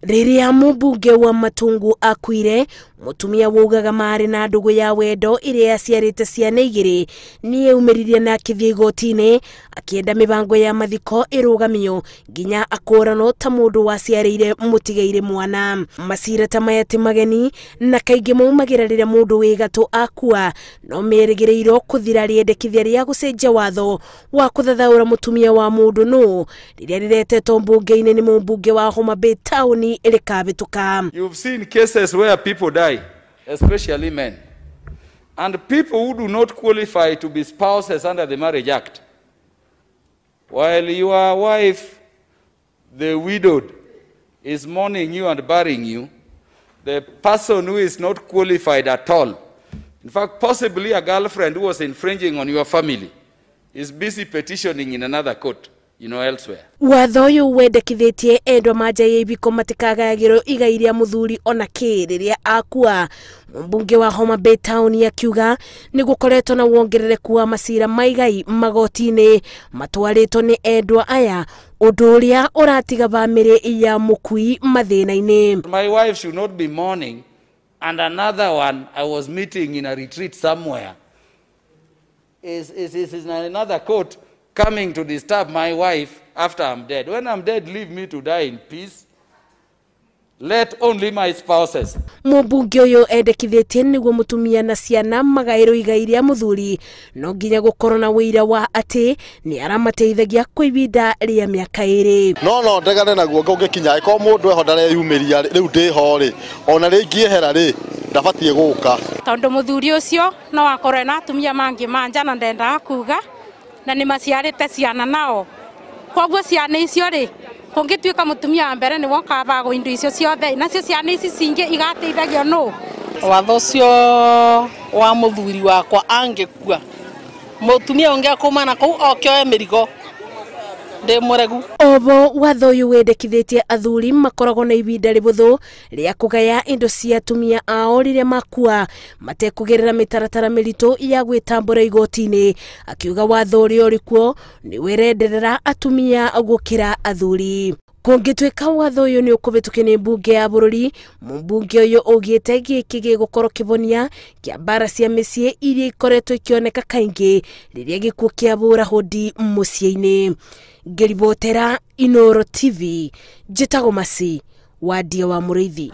Riria mũmbunge wa Matungu akuire, mutumia waugaga marĩ na ndugu ya wendo iria aciarĩte ciana igĩrĩ nĩ eumĩririe na akĩthiĩ igoti-inĩ akienda mĩbango ya mathiko ĩrũgamio nginya akũranwo ta mũndũ waciarĩire mũtigaire mwana. Macira ta maya ti mageni na kaingĩ maumagĩra rĩrĩa mũndũ wĩ gatũ akua, no merĩgĩrĩirwo kũthira rĩendekithia rĩa gũcenjia watho wa kũthathaũra mũtumia wa mũndũ no rĩrĩa rĩretetwo mbunge-inĩ nĩ mũmbunge wa Homa Bay Town hatika-inĩ. You've seen cases where people die, especially men, and people who do not qualify to be spouses under the Marriage Act. While your wife, the widowed, is mourning you and burying you, the person who is not qualified at all, in fact, possibly a girlfriend who was infringing on your family, is busy petitioning in another court, elsewhere. Watho ũyũ wendekithĩtie endwa manja ya ibiko matikagayagĩrwo igai rĩa mũthuri ona kĩ rĩrĩa akua. Mũmbunge wa Homa Bay Town akiuga nĩ gũkoretwo na wongerereku wa macira ma igai magoti-inĩ matwarĩtwo nĩ endwa aya, ũndũ ũrĩa ũratiga bamĩrĩ ya mũkui mathĩna-inĩ. My wife should not be mourning, and another one I was meeting in a retreat somewhere is in another court coming to disturb my wife after I'm dead. When I'm dead, leave me to die in peace. Let only my spouses. Mũmbunge ũyũ endekithĩtie nĩguo mũtumia na ciana magaĩrwo igai rĩa mũthuri, no nginya gũkorwo na wĩira wa atĩ nĩ aramateithagia kwa ihinda rĩa mĩaka 2. No ndegane naguo ngũkinya ĩko mũndũ eho ndareyumĩria rĩu ndĩho rĩ ona rĩngĩehera rĩ ndabatie gũka tondũ mũthuri ũcio no akorwo na atumia mangĩ manja na ndendaga kuga na nĩ maciarĩte ciana nao, koguo ciana icio rĩ kũngĩtuĩka mũtumia wa mbere nĩ woka bagwo indo icio ciothe nacio ciana ici cingĩ igateithagio no. Watho ũcio wa mũthuri wakwa angĩkua mũtumia ũngĩ akumana kũu okĩoe mĩrigo ndĩmũregu. Obo watho ũyũ wendekithĩtie athuri makoragwo na ihinda rĩbũthũ rĩa kũgaya indo cia atumia ao rĩrĩa makua matekũgerera mĩtaratara mĩritũ ya gwĩtambũra igoti-inĩ, akiuga watho ũrĩa ũrĩ kuo nĩ werenderera atumia gũkĩra athuri. Kũngĩtuĩka watho ũyũ nĩ ũkũbĩtũkio nĩ mbunge ya bũrũri, mũmbunge ũyũ augĩte gĩkĩ gĩgũkorwo kĩbonia kĩa mbara cia mĩciĩ iria ikoretwo ikĩoneka kaingĩ rĩrĩa gĩkuũ kĩa bũra hodi mũciĩ-inĩ. Ngĩribotera Inooro TV, njĩtagwo Masi wa Ndia wa Mũrĩithi.